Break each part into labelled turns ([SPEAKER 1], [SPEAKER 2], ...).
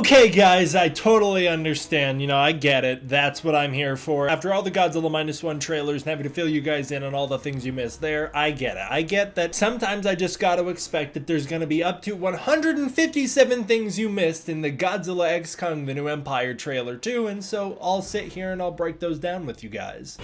[SPEAKER 1] Okay guys, I totally understand, I get it, that's what I'm here for. After all the Godzilla -1 trailers and having to fill you guys in on all the things you missed there, I get it. I get that sometimes I just gotta expect that there's gonna be up to 157 things you missed in the Godzilla X Kong The New Empire trailer too, and so I'll sit here and I'll break those down with you guys.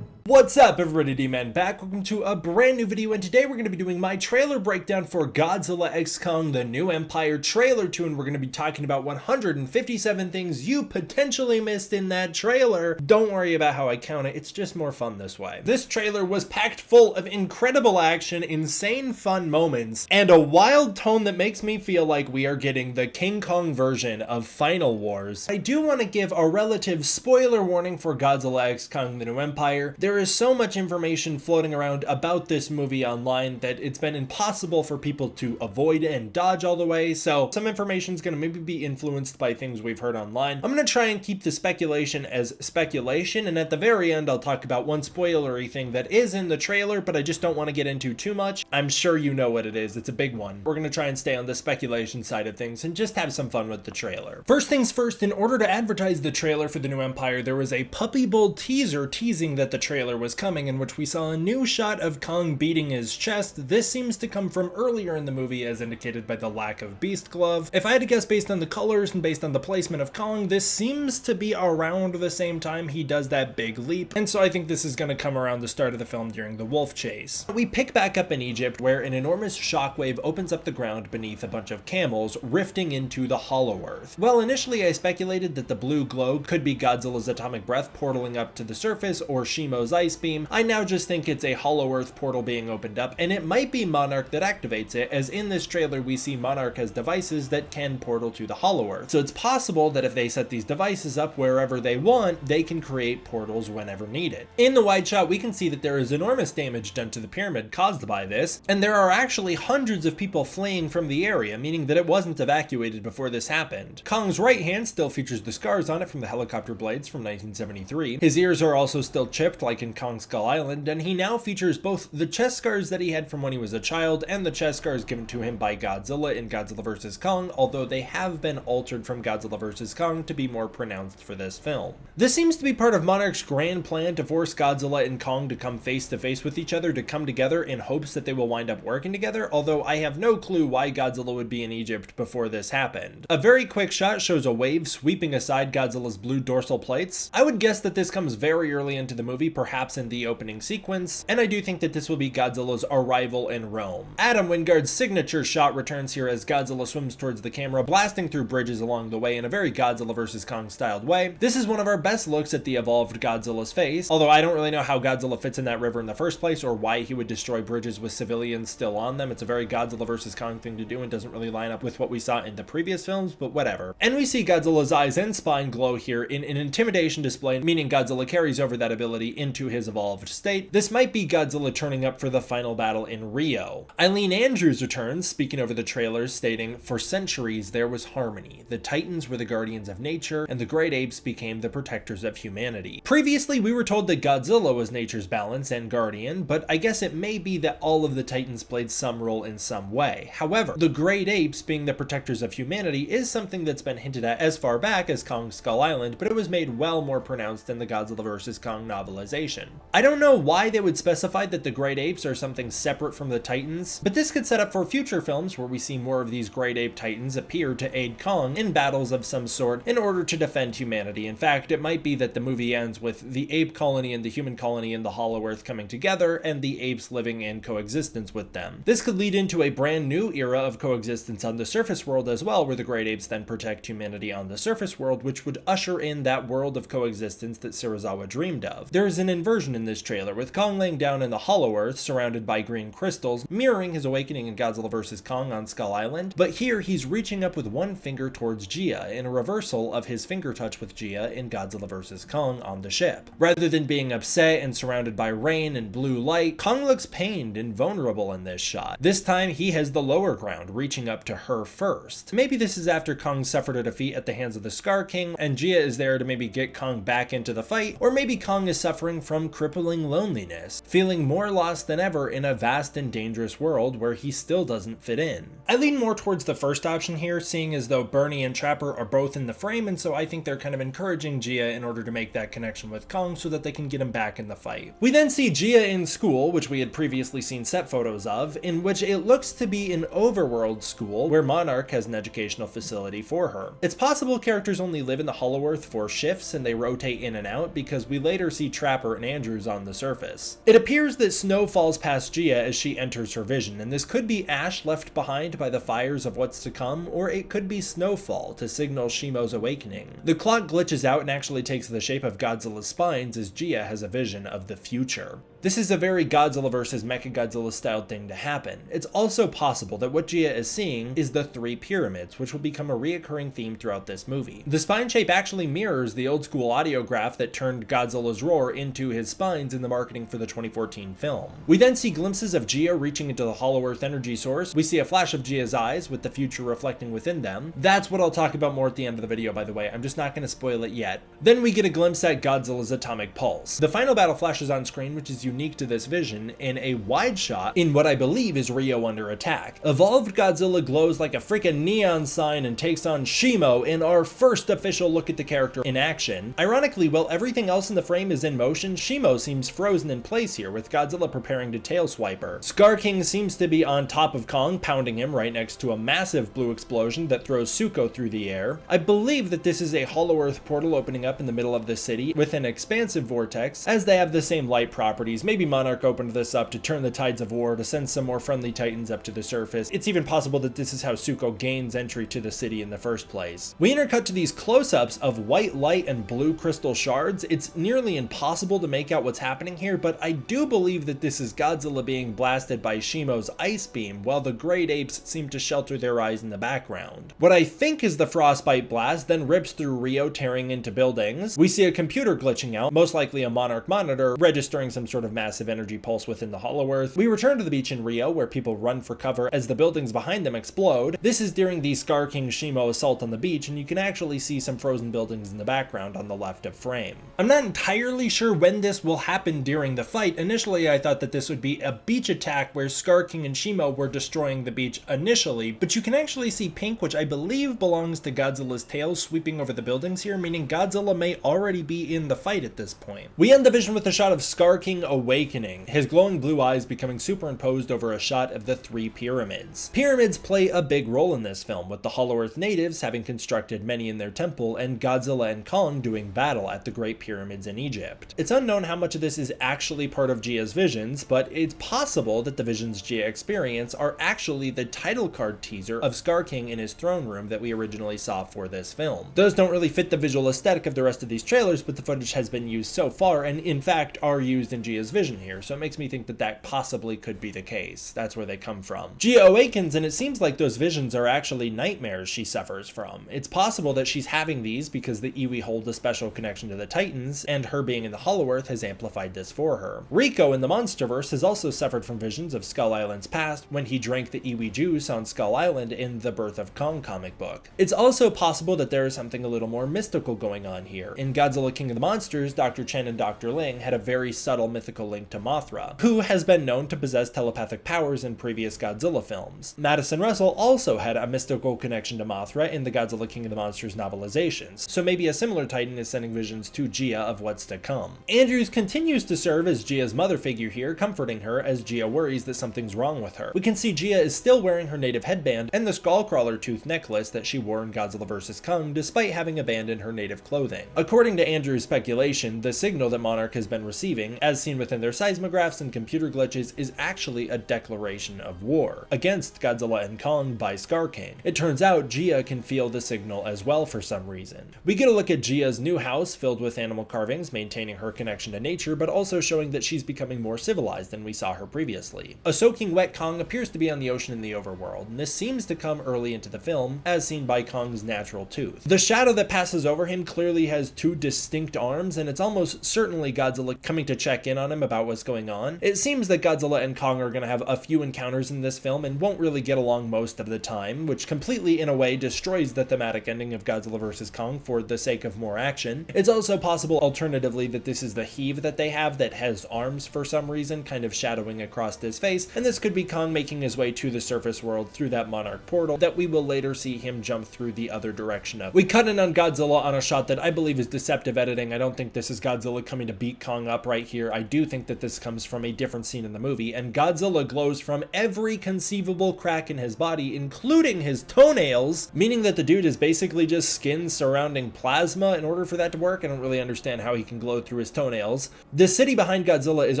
[SPEAKER 1] What's up everybody, D-Man back, welcome to a brand new video, and today we're going to be doing my trailer breakdown for Godzilla X Kong The New Empire trailer 2, and we're going to be talking about 157 things you potentially missed in that trailer. Don't worry about how I count it, it's just more fun this way. This trailer was packed full of incredible action, insane fun moments, and a wild tone that makes me feel like we are getting the King Kong version of Final Wars. I do want to give a relative spoiler warning for Godzilla X Kong The New Empire. There is so much information floating around about this movie online that it's been impossible for people to avoid and dodge all the way, so some information is going to maybe be influenced by things we've heard online. I'm going to try and keep the speculation as speculation, and at the very end I'll talk about one spoilery thing that is in the trailer, but I just don't want to get into too much. I'm sure you know what it is, it's a big one. We're going to try and stay on the speculation side of things and just have some fun with the trailer. First things first, in order to advertise the trailer for The New Empire, there was a puppy bowl teaser teasing that the trailer was coming, in which we saw a new shot of Kong beating his chest. This seems to come from earlier in the movie, as indicated by the lack of beast glove. If I had to guess based on the colors and based on the placement of Kong, this seems to be around the same time he does that big leap, and so I think this is going to come around the start of the film during the wolf chase. We pick back up in Egypt, where an enormous shockwave opens up the ground beneath a bunch of camels, rifting into the Hollow Earth. Well, initially I speculated that the blue glow could be Godzilla's atomic breath portaling up to the surface, or Shimo's ice beam. I now just think it's a Hollow Earth portal being opened up, and it might be Monarch that activates it, as in this trailer we see Monarch has devices that can portal to the Hollow Earth. So it's possible that if they set these devices up wherever they want, they can create portals whenever needed. In the wide shot, we can see that there is enormous damage done to the pyramid caused by this, and there are actually hundreds of people fleeing from the area, meaning that it wasn't evacuated before this happened. Kong's right hand still features the scars on it from the helicopter blades from 1973. His ears are also still chipped, like in Kong's Skull Island, and he now features both the chest scars that he had from when he was a child and the chest scars given to him by Godzilla in Godzilla vs. Kong, although they have been altered from Godzilla vs. Kong to be more pronounced for this film. This seems to be part of Monarch's grand plan to force Godzilla and Kong to come face to face with each other, to come together in hopes that they will wind up working together, although I have no clue why Godzilla would be in Egypt before this happened. A very quick shot shows a wave sweeping aside Godzilla's blue dorsal plates. I would guess that this comes very early into the movie, perhaps in the opening sequence, and I do think that this will be Godzilla's arrival in Rome. Adam Wingard's signature shot returns here as Godzilla swims towards the camera, blasting through bridges along the way in a very Godzilla vs. Kong styled way. This is one of our best looks at the evolved Godzilla's face, although I don't really know how Godzilla fits in that river in the first place, or why he would destroy bridges with civilians still on them. It's a very Godzilla vs. Kong thing to do and doesn't really line up with what we saw in the previous films, but whatever. And we see Godzilla's eyes and spine glow here in an intimidation display, meaning Godzilla carries over that ability into his evolved state. This might be Godzilla turning up for the final battle in Rio. Eileen Andrews returns, speaking over the trailers, stating, "For centuries there was harmony. The Titans were the guardians of nature, and the great apes became the protectors of humanity." Previously, we were told that Godzilla was nature's balance and guardian, but I guess it may be that all of the Titans played some role in some way. However, the great apes being the protectors of humanity is something that's been hinted at as far back as Kong's Skull Island, but it was made well more pronounced in the Godzilla vs. Kong novelization. I don't know why they would specify that the great apes are something separate from the Titans, but this could set up for future films where we see more of these great ape Titans appear to aid Kong in battles of some sort in order to defend humanity. In fact, it might be that the movie ends with the ape colony and the human colony in the Hollow Earth coming together and the apes living in coexistence with them. This could lead into a brand new era of coexistence on the surface world as well, where the great apes then protect humanity on the surface world, which would usher in that world of coexistence that Serizawa dreamed of. There is an inversion in this trailer, with Kong laying down in the Hollow Earth surrounded by green crystals, mirroring his awakening in Godzilla vs. Kong on Skull Island, but here he's reaching up with one finger towards Gia, in a reversal of his finger touch with Gia in Godzilla vs. Kong on the ship. Rather than being upset and surrounded by rain and blue light, Kong looks pained and vulnerable in this shot. This time he has the lower ground, reaching up to her first. Maybe this is after Kong suffered a defeat at the hands of the Skar King, and Gia is there to maybe get Kong back into the fight, or maybe Kong is suffering from crippling loneliness, feeling more lost than ever in a vast and dangerous world where he still doesn't fit in. I lean more towards the first option here, seeing as though Bernie and Trapper are both in the frame, and so I think they're kind of encouraging Gia in order to make that connection with Kong so that they can get him back in the fight. We then see Gia in school, which we had previously seen set photos of, in which it looks to be an overworld school where Monarch has an educational facility for her. It's possible characters only live in the Hollow Earth for shifts and they rotate in and out, because we later see Trapper and Andrews on the surface. It appears that snow falls past Gia as she enters her vision, and this could be ash left behind by the fires of what's to come, or it could be snowfall to signal Shimo's awakening. The clock glitches out and actually takes the shape of Godzilla's spines as Gia has a vision of the future. This is a very Godzilla vs. Mechagodzilla styled thing to happen. It's also possible that what Gia is seeing is the three pyramids, which will become a reoccurring theme throughout this movie. The spine shape actually mirrors the old school audiograph that turned Godzilla's roar into his spines in the marketing for the 2014 film. We then see glimpses of Gia reaching into the Hollow Earth energy source. We see a flash of Gia's eyes with the future reflecting within them. That's what I'll talk about more at the end of the video, by the way. I'm just not going to spoil it yet. Then we get a glimpse at Godzilla's atomic pulse. The final battle flashes on screen, which is unique to this vision, in a wide shot in what I believe is Rio under attack. Evolved Godzilla glows like a freaking neon sign and takes on Shimo in our first official look at the character in action. Ironically, while everything else in the frame is in motion, Shimo seems frozen in place here, with Godzilla preparing to tail swipe her. Skar King seems to be on top of Kong, pounding him right next to a massive blue explosion that throws Suko through the air. I believe that this is a Hollow Earth portal opening up in the middle of the city with an expansive vortex, as they have the same light properties. Maybe Monarch opened this up to turn the tides of war, to send some more friendly titans up to the surface. It's even possible that this is how Suko gains entry to the city in the first place. We intercut to these close-ups of white light and blue crystal shards. It's nearly impossible to make out what's happening here, but I do believe that this is Godzilla being blasted by Shimo's ice beam, while the great apes seem to shelter their eyes in the background. What I think is the frostbite blast then rips through Rio, tearing into buildings. We see a computer glitching out, most likely a Monarch monitor, registering some sort of massive energy pulse within the Hollow Earth. We return to the beach in Rio, where people run for cover as the buildings behind them explode. This is during the Skar King Shimo assault on the beach, and you can actually see some frozen buildings in the background on the left of frame. I'm not entirely sure when this will happen during the fight. Initially, I thought that this would be a beach attack where Skar King and Shimo were destroying the beach initially, but you can actually see pink, which I believe belongs to Godzilla's tail, sweeping over the buildings here, meaning Godzilla may already be in the fight at this point. We end the vision with a shot of Skar King awakening, his glowing blue eyes becoming superimposed over a shot of the three pyramids. Pyramids play a big role in this film, with the Hollow Earth natives having constructed many in their temple, and Godzilla and Kong doing battle at the Great Pyramids in Egypt. It's unknown how much of this is actually part of Gia's visions, but it's possible that the visions Gia experience are actually the title card teaser of Skar King in his throne room that we originally saw for this film. Those don't really fit the visual aesthetic of the rest of these trailers, but the footage has been used so far, and in fact are used in Gia's vision here, so it makes me think that that possibly could be the case. That's where they come from. Gia awakens, and it seems like those visions are actually nightmares she suffers from. It's possible that she's having these because the Iwi hold a special connection to the Titans, and her being in the Hollow Earth has amplified this for her. Rico in the MonsterVerse has also suffered from visions of Skull Island's past when he drank the Iwi juice on Skull Island in the Birth of Kong comic book. It's also possible that there is something a little more mystical going on here. In Godzilla King of the Monsters, Dr. Chen and Dr. Ling had a very subtle mythical link to Mothra, who has been known to possess telepathic powers in previous Godzilla films. Madison Russell also had a mystical connection to Mothra in the Godzilla King of the Monsters novelizations, so maybe a similar Titan is sending visions to Gia of what's to come. Andrews continues to serve as Gia's mother figure here, comforting her as Gia worries that something's wrong with her. We can see Gia is still wearing her native headband and the Skullcrawler tooth necklace that she wore in Godzilla vs. Kong, despite having abandoned her native clothing. According to Andrews' speculation, the signal that Monarch has been receiving, as seen with within their seismographs and computer glitches is actually a declaration of war against Godzilla and Kong by Skar King. It turns out Gia can feel the signal as well for some reason. We get a look at Gia's new house filled with animal carvings, maintaining her connection to nature, but also showing that she's becoming more civilized than we saw her previously. A soaking wet Kong appears to be on the ocean in the overworld, and this seems to come early into the film, as seen by Kong's natural tooth. The shadow that passes over him clearly has two distinct arms, and it's almost certainly Godzilla coming to check in on him about what's going on. It seems that Godzilla and Kong are going to have a few encounters in this film and won't really get along most of the time, which completely in a way destroys the thematic ending of Godzilla vs. Kong for the sake of more action. It's also possible alternatively that this is the heave that they have that has arms for some reason kind of shadowing across his face, and this could be Kong making his way to the surface world through that Monarch portal that we will later see him jump through the other direction of. We cut in on Godzilla on a shot that I believe is deceptive editing. I don't think this is Godzilla coming to beat Kong up right here. I do think that this comes from a different scene in the movie, and Godzilla glows from every conceivable crack in his body, including his toenails, meaning that the dude is basically just skin surrounding plasma in order for that to work. I don't really understand how he can glow through his toenails. The city behind Godzilla is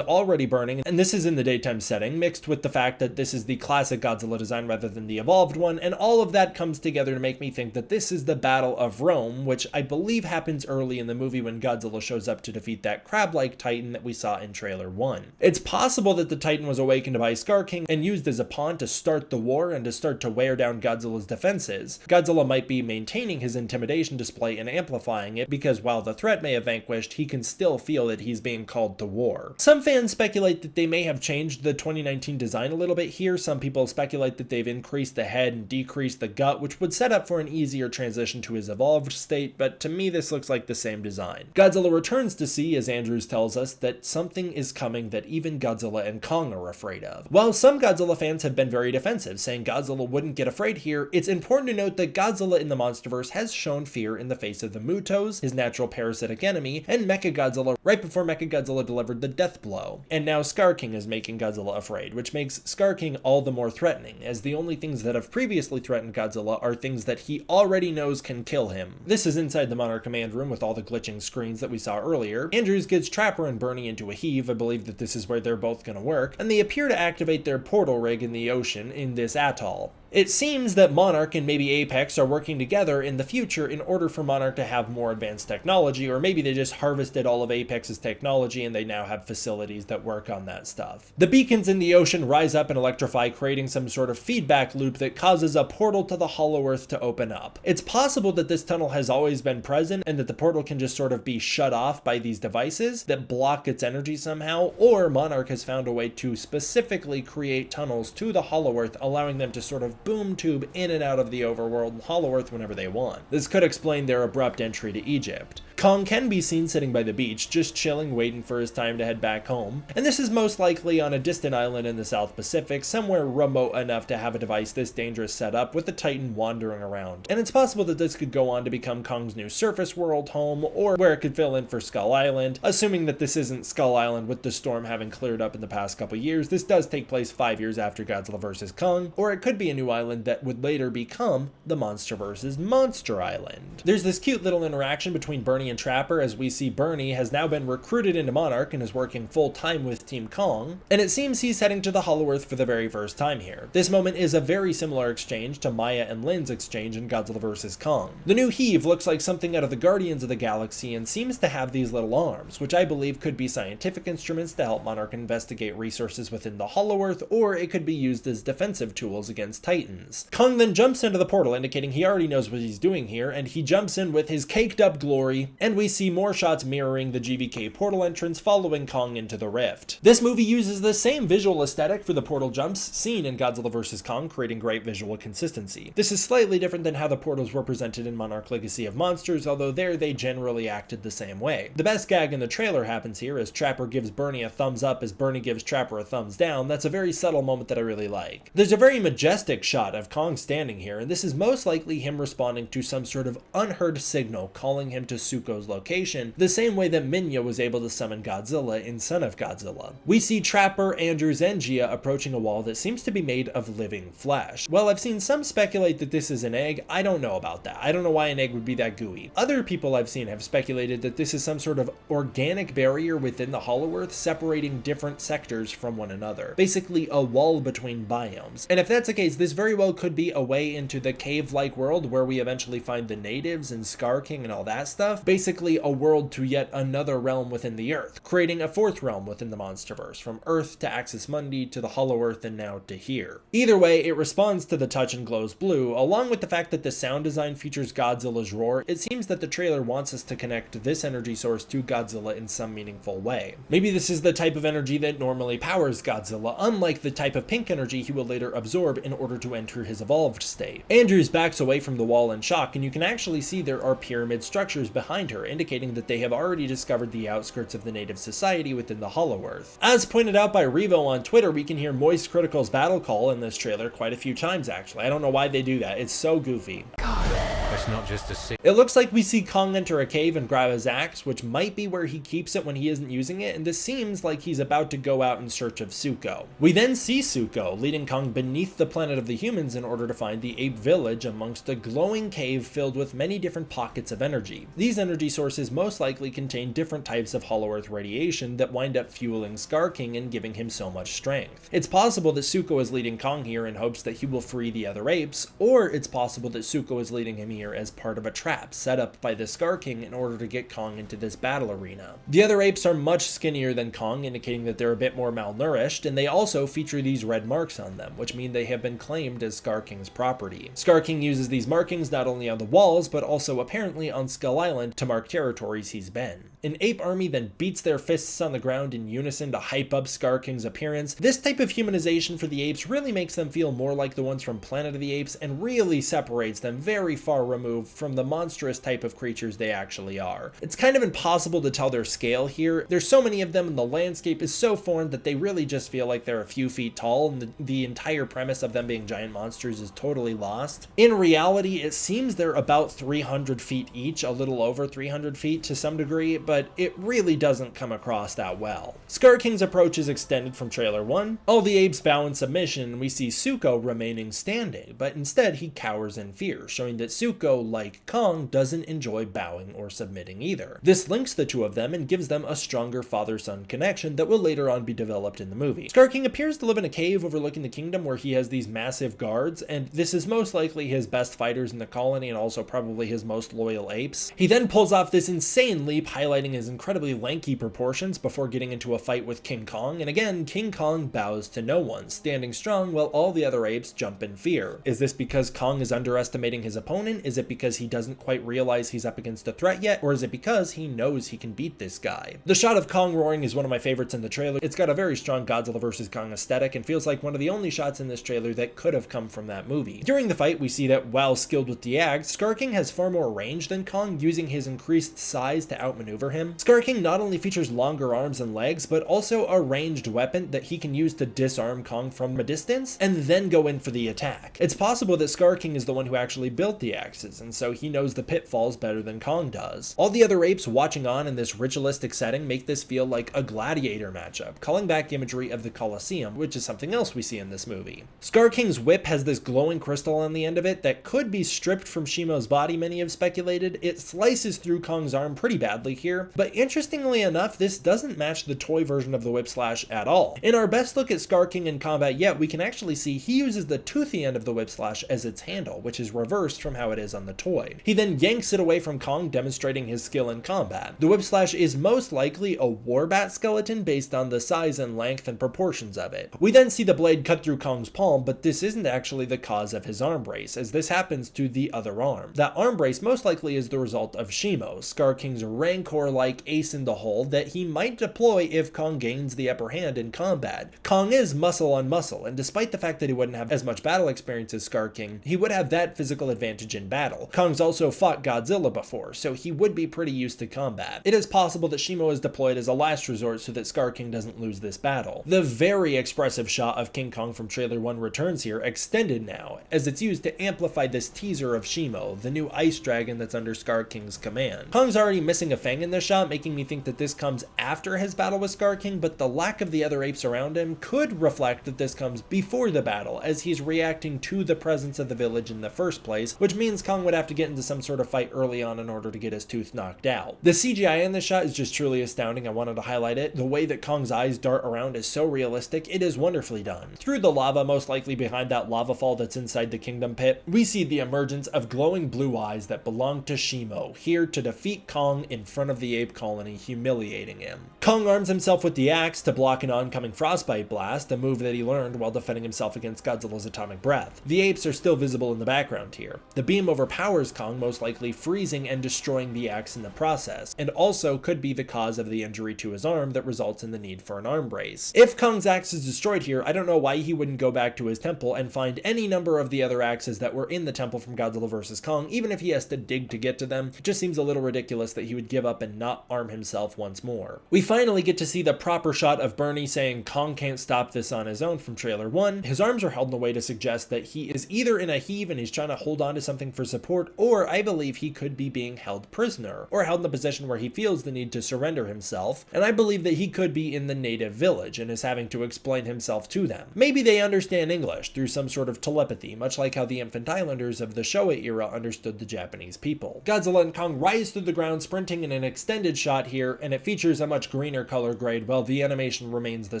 [SPEAKER 1] already burning, and this is in the daytime setting, mixed with the fact that this is the classic Godzilla design rather than the evolved one, and all of that comes together to make me think that this is the Battle of Rome, which I believe happens early in the movie when Godzilla shows up to defeat that crab-like titan that we saw in trailer 1. It's possible that the titan was awakened by Skar King and used as a pawn to start the war and to start to wear down Godzilla's defenses. Godzilla might be maintaining his intimidation display and amplifying it because while the threat may have vanquished, he can still feel that he's being called to war. Some fans speculate that they may have changed the 2019 design a little bit here. Some people speculate that they've increased the head and decreased the gut, which would set up for an easier transition to his evolved state, but to me this looks like the same design. Godzilla returns to see, as Andrews tells us, that something is coming that even Godzilla and Kong are afraid of. While some Godzilla fans have been very defensive, saying Godzilla wouldn't get afraid here, it's important to note that Godzilla in the MonsterVerse has shown fear in the face of the Mutos, his natural parasitic enemy, and Mechagodzilla right before Mechagodzilla delivered the death blow. And now Skar King is making Godzilla afraid, which makes Skar King all the more threatening, as the only things that have previously threatened Godzilla are things that he already knows can kill him. This is inside the Monarch command room with all the glitching screens that we saw earlier. Andrews gets Trapper and Bernie into a heave. I believe that this is where they're both going to work, and they appear to activate their portal rig in the ocean in this atoll. It seems that Monarch and maybe Apex are working together in the future in order for Monarch to have more advanced technology, or maybe they just harvested all of Apex's technology and they now have facilities that work on that stuff. The beacons in the ocean rise up and electrify, creating some sort of feedback loop that causes a portal to the Hollow Earth to open up. It's possible that this tunnel has always been present and that the portal can just sort of be shut off by these devices that block its energy somehow, or Monarch has found a way to specifically create tunnels to the Hollow Earth, allowing them to sort of boom tube in and out of the overworld Hollow Earth whenever they want. This could explain their abrupt entry to Egypt. Kong can be seen sitting by the beach, just chilling, waiting for his time to head back home, and this is most likely on a distant island in the South Pacific, somewhere remote enough to have a device this dangerous set up with the Titan wandering around. And it's possible that this could go on to become Kong's new surface world home, or where it could fill in for Skull Island. Assuming that this isn't Skull Island with the storm having cleared up in the past couple years, this does take place 5 years after Godzilla vs. Kong, or it could be a new island that would later become the MonsterVerse's Monster Island. There's this cute little interaction between Bernie and Trapper, as we see Bernie has now been recruited into Monarch and is working full-time with Team Kong, and it seems he's heading to the Hollow Earth for the very first time here. This moment is a very similar exchange to Maya and Lynn's exchange in Godzilla vs. Kong. The new heave looks like something out of the Guardians of the Galaxy and seems to have these little arms, which I believe could be scientific instruments to help Monarch investigate resources within the Hollow Earth, or it could be used as defensive tools against Titans. Kong then jumps into the portal, indicating he already knows what he's doing here, and he jumps in with his caked up glory, and we see more shots mirroring the GVK portal entrance following Kong into the rift. This movie uses the same visual aesthetic for the portal jumps seen in Godzilla vs. Kong, creating great visual consistency. This is slightly different than how the portals were presented in Monarch Legacy of Monsters, although there they generally acted the same way. The best gag in the trailer happens here as Trapper gives Bernie a thumbs up as Bernie gives Trapper a thumbs down. That's a very subtle moment that I really like. There's a very majestic shot of Kong standing here, and this is most likely him responding to some sort of unheard signal calling him to Suko Suko's location, the same way that Minya was able to summon Godzilla in Son of Godzilla. We see Trapper, Andrews, and Gia approaching a wall that seems to be made of living flesh. Well, I've seen some speculate that this is an egg. I don't know about that. I don't know why an egg would be that gooey. Other people I've seen have speculated that this is some sort of organic barrier within the Hollow Earth separating different sectors from one another. Basically a wall between biomes. And if that's the case, this very well could be a way into the cave-like world where we eventually find the natives and Skar King and all that stuff. Basically a world to yet another realm within the Earth, creating a fourth realm within the MonsterVerse, from Earth to Axis Mundi to the Hollow Earth and now to here. Either way, it responds to the touch and glows blue, along with the fact that the sound design features Godzilla's roar. It seems that the trailer wants us to connect this energy source to Godzilla in some meaningful way. Maybe this is the type of energy that normally powers Godzilla, unlike the type of pink energy he will later absorb in order to enter his evolved state. Andrews backs away from the wall in shock, and you can actually see there are pyramid structures behind her, indicating that they have already discovered the outskirts of the native society within the Hollow Earth. As pointed out by Revo on Twitter, we can hear Moist Critical's battle call in this trailer quite a few times actually. I don't know why they do that. It's so goofy.
[SPEAKER 2] That's not just a
[SPEAKER 1] It looks like we see Kong enter a cave and grab his axe, which might be where he keeps it when he isn't using it, and this seems like he's about to go out in search of Suko. We then see Suko leading Kong beneath the planet of the humans in order to find the ape village amongst a glowing cave filled with many different pockets of energy. These energy sources most likely contain different types of Hollow Earth radiation that wind up fueling Skar King and giving him so much strength. It's possible that Suko is leading Kong here in hopes that he will free the other apes, or it's possible that Suko is leading him here as part of a trap set up by the Skar King in order to get Kong into this battle arena. The other apes are much skinnier than Kong, indicating that they're a bit more malnourished, and they also feature these red marks on them, which mean they have been claimed as Skar King's property. Skar King uses these markings not only on the walls, but also apparently on Skull Island to mark territories he's been. An ape army then beats their fists on the ground in unison to hype up Skar King's appearance. This type of humanization for the apes really makes them feel more like the ones from Planet of the Apes and really separates them very far removed from the monstrous type of creatures they actually are. It's kind of impossible to tell their scale here. There's so many of them and the landscape is so foreign that they really just feel like they're a few feet tall, and the entire premise of them being giant monsters is totally lost. In reality, it seems they're about 300 feet each, a little over 300 feet to some degree, but it really doesn't come across that well. Skar King's approach is extended from trailer 1. All the apes bow in submission, and we see Suko remaining standing, but instead he cowers in fear, showing that Suko, like Kong, doesn't enjoy bowing or submitting either. This links the two of them and gives them a stronger father-son connection that will later on be developed in the movie. Skar King appears to live in a cave overlooking the kingdom where he has these massive guards, and this is most likely his best fighters in the colony and also probably his most loyal apes. He then pulls off this insane leap, highlighting his incredibly lanky proportions before getting into a fight with King Kong, and again, King Kong bows to no one, standing strong while all the other apes jump in fear. Is this because Kong is underestimating his opponent? Is it because he doesn't quite realize he's up against a threat yet? Or is it because he knows he can beat this guy? The shot of Kong roaring is one of my favorites in the trailer. It's got a very strong Godzilla vs. Kong aesthetic and feels like one of the only shots in this trailer that could have come from that movie. During the fight, we see that while skilled with the axe, Skar King has far more range than Kong, using his increased size to outmaneuver him. Skar King not only features longer arms and legs, but also a ranged weapon that he can use to disarm Kong from a distance and then go in for the attack. It's possible that Skar King is the one who actually built the axes, and so he knows the pitfalls better than Kong does. All the other apes watching on in this ritualistic setting make this feel like a gladiator matchup, calling back imagery of the Colosseum, which is something else we see in this movie. Skar King's whip has this glowing crystal on the end of it that could be stripped from Shimo's body, many have speculated. It slices through Kong's arm pretty badly here, but interestingly enough, this doesn't match the toy version of the whip slash at all. In our best look at Skar King in combat yet, we can actually see he uses the toothy end of the whip slash as its handle, which is reversed from how it is on the toy. He then yanks it away from Kong, demonstrating his skill in combat. The whip slash is most likely a warbat skeleton based on the size and length and proportions of it. We then see the blade cut through Kong's palm, but this isn't actually the cause of his arm brace, as this happens to the other arm. That arm brace most likely is the result of Shimo, Skar King's Rancor-like ace in the hole that he might deploy if Kong gains the upper hand in combat. Kong is muscle on muscle, and despite the fact that he wouldn't have as much battle experience as Skar King, he would have that physical advantage in battle. battle. Kong's also fought Godzilla before, so he would be pretty used to combat. It is possible that Shimo is deployed as a last resort so that Skar King doesn't lose this battle. The very expressive shot of King Kong from trailer 1 returns here, extended now, as it's used to amplify this teaser of Shimo, the new ice dragon that's under Skar King's command. Kong's already missing a fang in this shot, making me think that this comes after his battle with Skar King, but the lack of the other apes around him could reflect that this comes before the battle, as he's reacting to the presence of the village in the first place, which means Kong would have to get into some sort of fight early on in order to get his tooth knocked out. The CGI in this shot is just truly astounding. I wanted to highlight it. The way that Kong's eyes dart around is so realistic. It is wonderfully done. Through the lava, most likely behind that lava fall that's inside the kingdom pit, we see the emergence of glowing blue eyes that belong to Shimo, here to defeat Kong in front of the ape colony, humiliating him. Kong arms himself with the axe to block an oncoming frostbite blast, a move that he learned while defending himself against Godzilla's atomic breath. The apes are still visible in the background here. The beam overpowers Kong, most likely freezing and destroying the axe in the process, and also could be the cause of the injury to his arm that results in the need for an arm brace. If Kong's axe is destroyed here, I don't know why he wouldn't go back to his temple and find any number of the other axes that were in the temple from Godzilla vs. Kong, even if he has to dig to get to them. It just seems a little ridiculous that he would give up and not arm himself once more. We finally get to see the proper shot of Bernie saying Kong can't stop this on his own from trailer 1. His arms are held in a way to suggest that he is either in a heave and he's trying to hold on to something for support, or I believe he could be being held prisoner, or held in a position where he feels the need to surrender himself, and I believe that he could be in the native village and is having to explain himself to them. Maybe they understand English through some sort of telepathy, much like how the infant islanders of the Showa era understood the Japanese people. Godzilla and Kong rise through the ground, sprinting in an extended shot here, and it features a much greener color grade while the animation remains the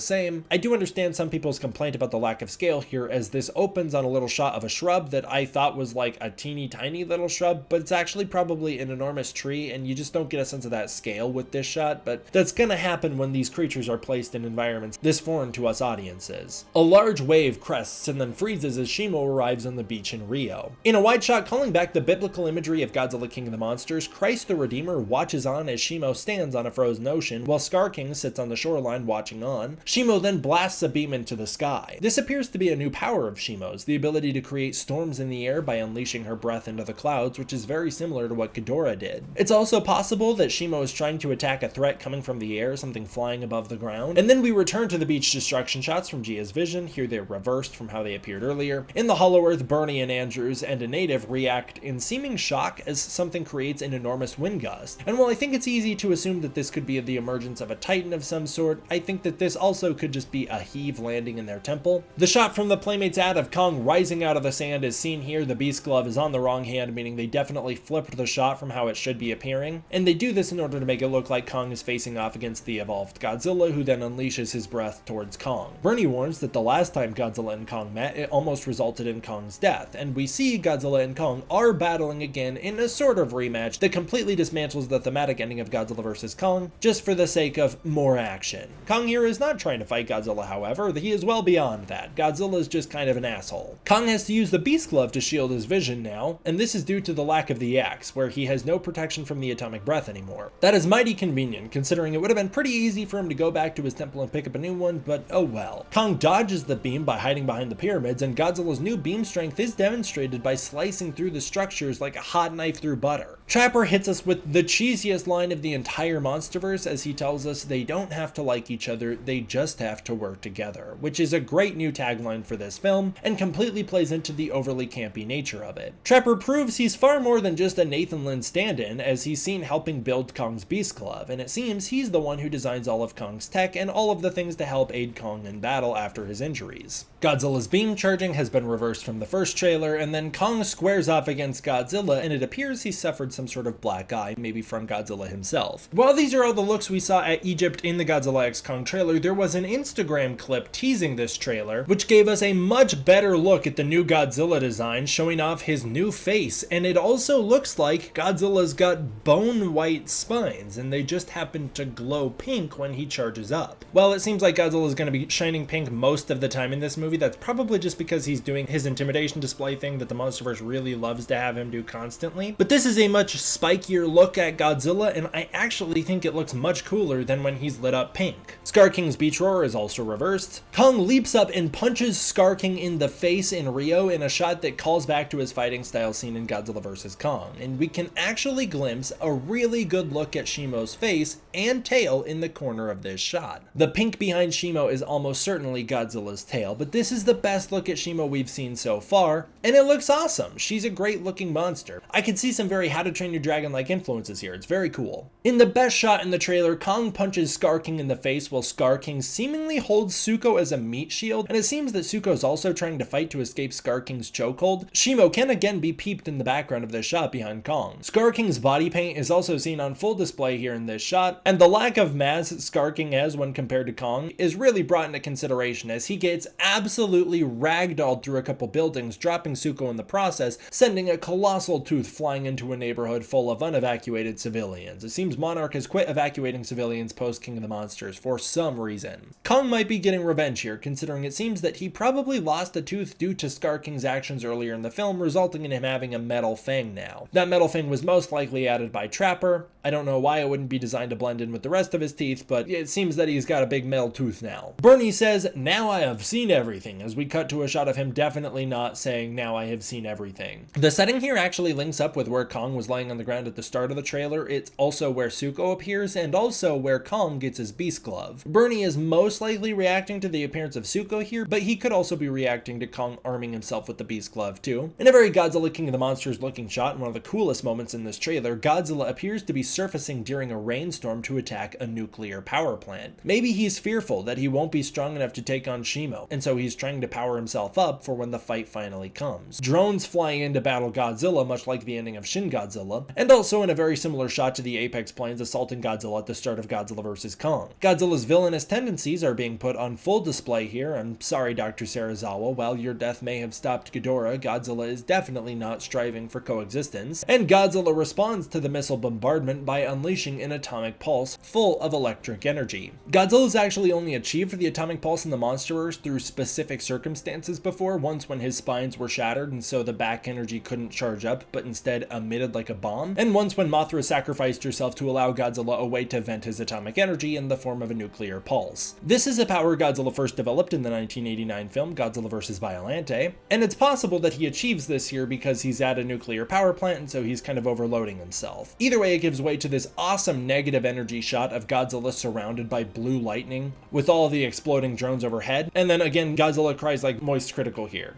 [SPEAKER 1] same. I do understand some people's complaint about the lack of scale here, as this opens on a little shot of a shrub that I thought was like a teeny tiny little shrub, but it's actually probably an enormous tree, and you just don't get a sense of that scale with this shot, but that's gonna happen when these creatures are placed in environments this foreign to us audiences. A large wave crests and then freezes as Shimo arrives on the beach in Rio. In a wide shot calling back the biblical imagery of Godzilla King of the Monsters, Christ the Redeemer watches on as Shimo stands on a frozen ocean while Skar King sits on the shoreline watching on. Shimo then blasts a beam into the sky. This appears to be a new power of Shimo's, the ability to create storms in the air by unleashing her breath into the clouds, which is very similar to what Ghidorah did. It's also possible that Shimo is trying to attack a threat coming from the air, something flying above the ground. And then we return to the beach destruction shots from Gia's vision. Here they're reversed from how they appeared earlier. In the Hollow Earth, Bernie and Andrews and a native react in seeming shock as something creates an enormous wind gust. And while I think it's easy to assume that this could be the emergence of a titan of some sort, I think that this also could just be a heave landing in their temple. The shot from the Playmates ad of Kong rising out of the sand is seen here. The beast glove is on the wrong hand, meaning they definitely flipped the shot from how it should be appearing. And they do this in order to make it look like Kong is facing off against the evolved Godzilla, who then unleashes his breath towards Kong. Bernie warns that the last time Godzilla and Kong met, it almost resulted in Kong's death, and we see Godzilla and Kong are battling again in a sort of rematch that completely dismantles the thematic ending of Godzilla vs. Kong, just for the sake of more action. Kong here is not trying to fight Godzilla, however. He is well beyond that. Godzilla is just kind of an asshole. Kong has to use the beast glove to shield his vision now, and this is due to the lack of the axe, where he has no protection from the atomic breath anymore. That is mighty convenient, considering it would have been pretty easy for him to go back to his temple and pick up a new one, but oh well. Kong dodges the beam by hiding behind the pyramids, and Godzilla's new beam strength is demonstrated by slicing through the structures like a hot knife through butter. Trapper hits us with the cheesiest line of the entire MonsterVerse as he tells us they don't have to like each other, they just have to work together, which is a great new tagline for this film and completely plays into the overly campy nature of it. Trapper proves he's far more than just a Nathan Lynn stand-in, as he's seen helping build Kong's Beast Glove, and it seems he's the one who designs all of Kong's tech and all of the things to help aid Kong in battle after his injuries. Godzilla's beam charging has been reversed from the first trailer, and then Kong squares off against Godzilla, and it appears he suffered some sort of black eye, maybe from Godzilla himself. While these are all the looks we saw at Egypt in the Godzilla X Kong trailer, there was an Instagram clip teasing this trailer, which gave us a much better look at the new Godzilla design, showing off his new face, and it also looks like Godzilla's got bone white spines, and they just happen to glow pink when he charges up. While it seems like Godzilla is going to be shining pink most of the time in this movie, that's probably just because he's doing his intimidation display thing that the MonsterVerse really loves to have him do constantly. But this is a much spikier look at Godzilla, and I actually think it looks much cooler than when he's lit up pink. Skar King's beach roar is also reversed. Kong leaps up and punches Skar King in the face in Rio in a shot that calls back to his fighting style style scene in Godzilla vs. Kong, and we can actually glimpse a really good look at Shimo's face and tail in the corner of this shot. The pink behind Shimo is almost certainly Godzilla's tail, but this is the best look at Shimo we've seen so far, and it looks awesome. She's a great looking monster. I can see some very How to Train Your Dragon like influences here. It's very cool. In the best shot in the trailer, Kong punches Skar King in the face while Skar King seemingly holds Suko as a meat shield, and it seems that Suko's also trying to fight to escape Skar King's chokehold. Shimo can again be peeped in the background of this shot behind Kong. Skar King's body paint is also seen on full display here in this shot, and the lack of mass Skar King has when compared to Kong is really brought into consideration as he gets absolutely ragdolled through a couple buildings, dropping Suko in the process, sending a colossal tooth flying into a neighborhood full of unevacuated civilians. It seems Monarch has quit evacuating civilians post King of the Monsters for some reason. Kong might be getting revenge here, considering it seems that he probably lost a tooth due to Skar King's actions earlier in the film, resulting in him having a metal fang now. That metal fang was most likely added by Trapper. I don't know why it wouldn't be designed to blend in with the rest of his teeth, but it seems that he's got a big metal tooth now. Bernie says, "Now I have seen everything," as we cut to a shot of him definitely not saying, "Now I have seen everything." The setting here actually links up with where Kong was laying on the ground at the start of the trailer. It's also where Suko appears, and also where Kong gets his beast glove. Bernie is most likely reacting to the appearance of Suko here, but he could also be reacting to Kong arming himself with the beast glove too. In a very Godzilla King of the Monsters looking shot, and one of the coolest moments in this trailer, Godzilla appears to be surfacing during a rainstorm to attack a nuclear power plant. Maybe he's fearful that he won't be strong enough to take on Shimo, and so he's trying to power himself up for when the fight finally comes. Drones fly in to battle Godzilla, much like the ending of Shin Godzilla, and also in a very similar shot to the Apex planes assaulting Godzilla at the start of Godzilla vs. Kong. Godzilla's villainous tendencies are being put on full display here. I'm sorry, Dr. Serizawa, while your death may have stopped Ghidorah, Godzilla is definitely not striving for coexistence, and Godzilla responds to the missile bombardment by unleashing an atomic pulse full of electric energy. Godzilla's actually only achieved the atomic pulse in the MonsterVerse through specific circumstances before, once when his spines were shattered and so the back energy couldn't charge up but instead emitted like a bomb, and once when Mothra sacrificed herself to allow Godzilla a way to vent his atomic energy in the form of a nuclear pulse. This is a power Godzilla first developed in the 1989 film Godzilla vs. Violante, and it's possible that he achieves this here because he's at a nuclear power plant and so he's kind of overloading himself. Either way, it gives way to this awesome negative energy shot of Godzilla surrounded by blue lightning with all the exploding drones overhead, and then again Godzilla cries like moist critical here.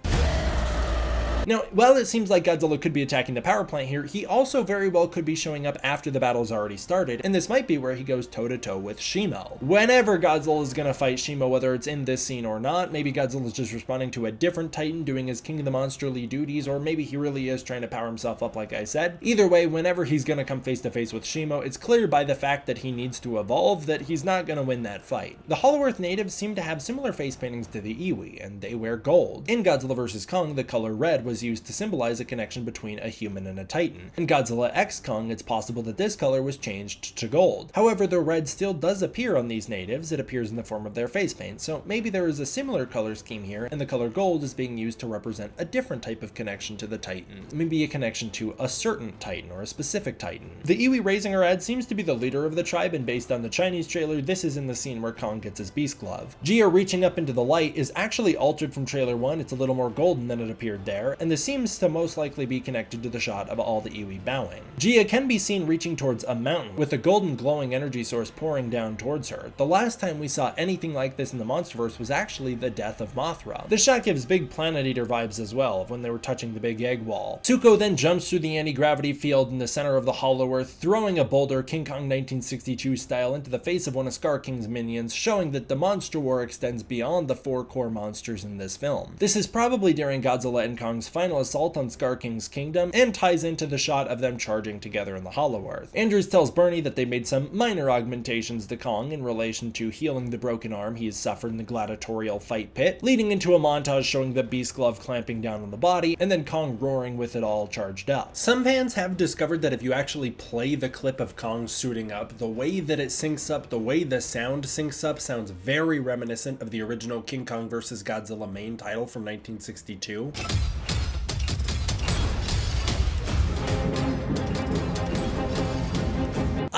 [SPEAKER 1] Now, while it seems like Godzilla could be attacking the power plant here, he also very well could be showing up after the battle's already started, and this might be where he goes toe-to-toe with Shimo. Whenever Godzilla is gonna fight Shimo, whether it's in this scene or not, maybe Godzilla's just responding to a different Titan doing his King of the Monsterly duties, or maybe he really is trying to power himself up like I said. Either way, whenever he's gonna come face-to-face with Shimo, it's clear by the fact that he needs to evolve that he's not gonna win that fight. The Hollow-Earth natives seem to have similar face paintings to the Iwi, and they wear gold. In Godzilla vs. Kong, the color red was used to symbolize a connection between a human and a Titan. In Godzilla X Kong, it's possible that this color was changed to gold. However, the red still does appear on these natives. It appears in the form of their face paint, so maybe there is a similar color scheme here, and the color gold is being used to represent a different type of connection to the Titan. Maybe a connection to a certain Titan or a specific Titan. The Iwi raising her head seems to be the leader of the tribe, and based on the Chinese trailer, this is in the scene where Kong gets his beast glove. Gia reaching up into the light is actually altered from trailer 1. It's a little more golden than it appeared there, and this seems to most likely be connected to the shot of all the Iwi bowing. Gia can be seen reaching towards a mountain with a golden glowing energy source pouring down towards her. The last time we saw anything like this in the MonsterVerse was actually the death of Mothra. This shot gives big Planet Eater vibes as well, of when they were touching the big egg wall. Suko then jumps through the anti-gravity field in the center of the Hollow Earth, throwing a boulder King Kong 1962 style into the face of one of Skar King's minions, showing that the monster war extends beyond the 4 core monsters in this film. This is probably during Godzilla and Kong's final assault on Skar King's kingdom, and ties into the shot of them charging together in the Hollow Earth. Andrews tells Bernie that they made some minor augmentations to Kong in relation to healing the broken arm he has suffered in the gladiatorial fight pit, leading into a montage showing the beast glove clamping down on the body, and then Kong roaring with it all charged up. Some fans have discovered that if you actually play the clip of Kong suiting up, the way that it syncs up, the way the sound syncs up, sounds very reminiscent of the original King Kong vs. Godzilla main title from 1962.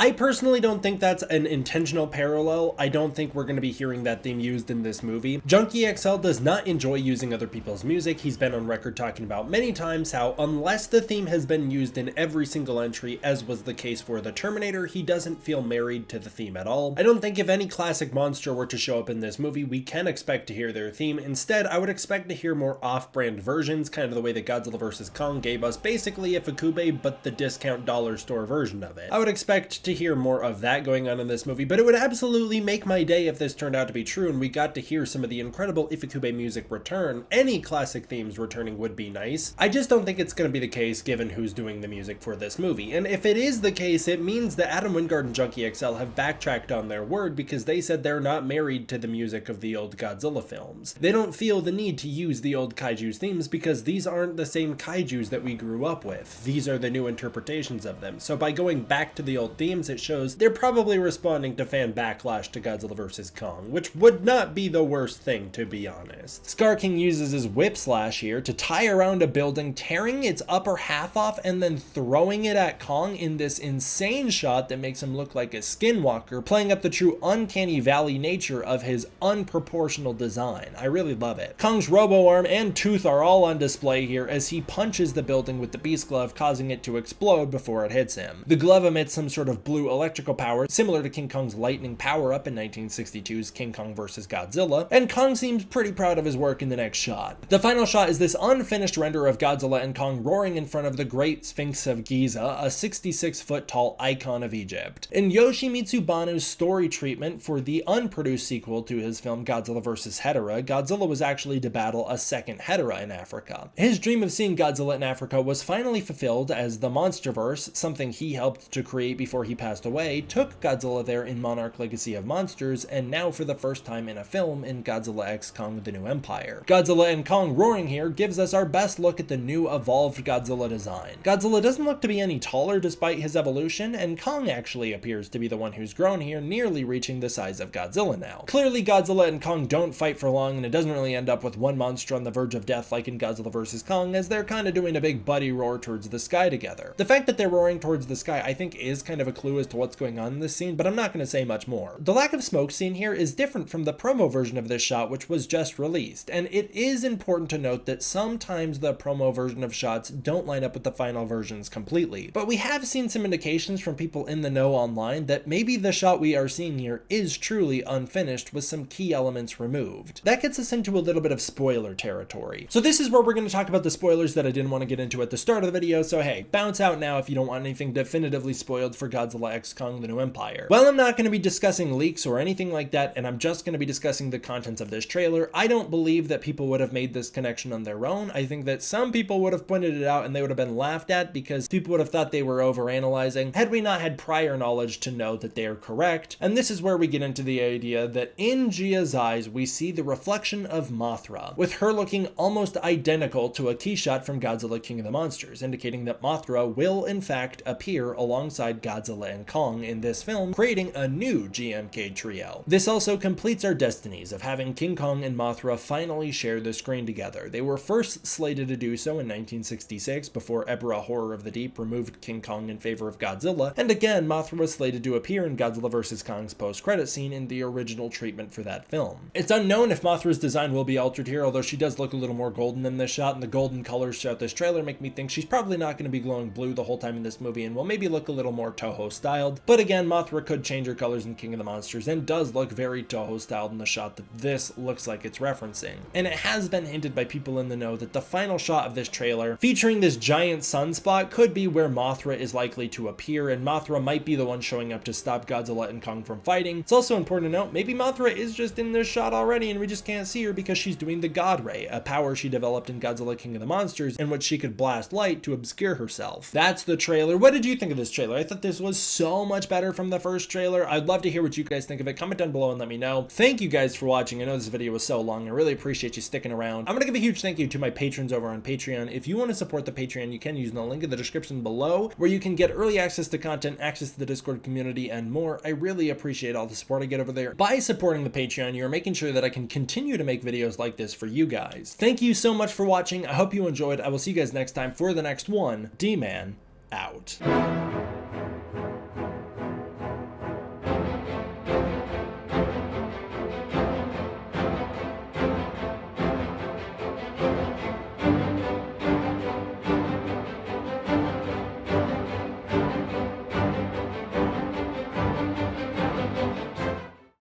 [SPEAKER 1] I personally don't think that's an intentional parallel. I don't think we're going to be hearing that theme used in this movie. Junkie XL does not enjoy using other people's music. He's been on record talking about many times how unless the theme has been used in every single entry, as was the case for the Terminator, he doesn't feel married to the theme at all. I don't think if any classic monster were to show up in this movie, we can expect to hear their theme. Instead, I would expect to hear more off-brand versions, kind of the way that Godzilla vs. Kong gave us basically a Fukube, but the discount dollar store version of it. I would expect to hear more of that going on in this movie, but it would absolutely make my day if this turned out to be true and we got to hear some of the incredible Ifukube music return. Any classic themes returning would be nice. I just don't think it's going to be the case given who's doing the music for this movie. And if it is the case, it means that Adam Wingard and Junkie XL have backtracked on their word because they said they're not married to the music of the old Godzilla films. They don't feel the need to use the old Kaiju's themes because these aren't the same Kaijus that we grew up with. These are the new interpretations of them. So by going back to the old themes, it shows they're probably responding to fan backlash to Godzilla vs. Kong, which would not be the worst thing, to be honest. Skar King uses his whip slash here to tie around a building, tearing its upper half off and then throwing it at Kong in this insane shot that makes him look like a skinwalker, playing up the true uncanny valley nature of his unproportional design. I really love it. Kong's robo arm and tooth are all on display here as he punches the building with the beast glove, causing it to explode before it hits him. The glove emits some sort of blue electrical power, similar to King Kong's lightning power-up in 1962's King Kong vs. Godzilla, and Kong seems pretty proud of his work in the next shot. The final shot is this unfinished render of Godzilla and Kong roaring in front of the Great Sphinx of Giza, a 66-foot tall icon of Egypt. In Yoshimitsu Banno's story treatment for the unproduced sequel to his film Godzilla vs. Hedorah, Godzilla was actually to battle a second Hedorah in Africa. His dream of seeing Godzilla in Africa was finally fulfilled as the MonsterVerse, something he helped to create before he passed away, took Godzilla there in Monarch Legacy of Monsters, and now for the first time in a film in Godzilla X Kong The New Empire. Godzilla and Kong roaring here gives us our best look at the new evolved Godzilla design. Godzilla doesn't look to be any taller despite his evolution, and Kong actually appears to be the one who's grown here, nearly reaching the size of Godzilla now. Clearly Godzilla and Kong don't fight for long, and it doesn't really end up with one monster on the verge of death like in Godzilla vs. Kong, as they're kind of doing a big buddy roar towards the sky together. The fact that they're roaring towards the sky I think is kind of a clue as to what's going on in this scene, but I'm not going to say much more. The lack of smoke scene here is different from the promo version of this shot, which was just released, and it is important to note that sometimes the promo version of shots don't line up with the final versions completely. But we have seen some indications from people in the know online that maybe the shot we are seeing here is truly unfinished with some key elements removed. That gets us into a little bit of spoiler territory. So this is where we're going to talk about the spoilers that I didn't want to get into at the start of the video, so hey, bounce out now if you don't want anything definitively spoiled for Godzilla X Kong The New Empire. Well, I'm not going to be discussing leaks or anything like that, and I'm just going to be discussing the contents of this trailer. I don't believe that people would have made this connection on their own. I think that some people would have pointed it out and they would have been laughed at because people would have thought they were overanalyzing had we not had prior knowledge to know that they are correct. And this is where we get into the idea that in Gia's eyes we see the reflection of Mothra, with her looking almost identical to a key shot from Godzilla King of the Monsters, indicating that Mothra will in fact appear alongside Godzilla and Kong in this film, creating a new GMK trio. This also completes our destinies of having King Kong and Mothra finally share the screen together. They were first slated to do so in 1966 before Ebra Horror of the Deep removed King Kong in favor of Godzilla, and again Mothra was slated to appear in Godzilla vs. Kong's post-credit scene in the original treatment for that film. It's unknown if Mothra's design will be altered here, although she does look a little more golden in this shot, and the golden colors throughout this trailer make me think she's probably not going to be glowing blue the whole time in this movie and will maybe look a little more Toho styled. But again, Mothra could change her colors in King of the Monsters and does look very Toho styled in the shot that this looks like it's referencing. And it has been hinted by people in the know that the final shot of this trailer, featuring this giant sunspot, could be where Mothra is likely to appear, and Mothra might be the one showing up to stop Godzilla and Kong from fighting. It's also important to note, maybe Mothra is just in this shot already and we just can't see her because she's doing the God Ray, a power she developed in Godzilla King of the Monsters in which she could blast light to obscure herself. That's the trailer. What did you think of this trailer? I thought this was so much better from the first trailer. I'd love to hear what you guys think of it. Comment down below and let me know. Thank you guys for watching. I know this video was so long. I really appreciate you sticking around. I'm gonna give a huge thank you to my patrons over on Patreon. If you want to support the Patreon, you can use the link in the description below, where you can get early access to content, access to the Discord community, and more. I really appreciate all the support I get over there. By supporting the Patreon, you're making sure that I can continue to make videos like this for you guys. Thank you so much for watching. I hope you enjoyed. I will see you guys next time for the next one. D-Man out.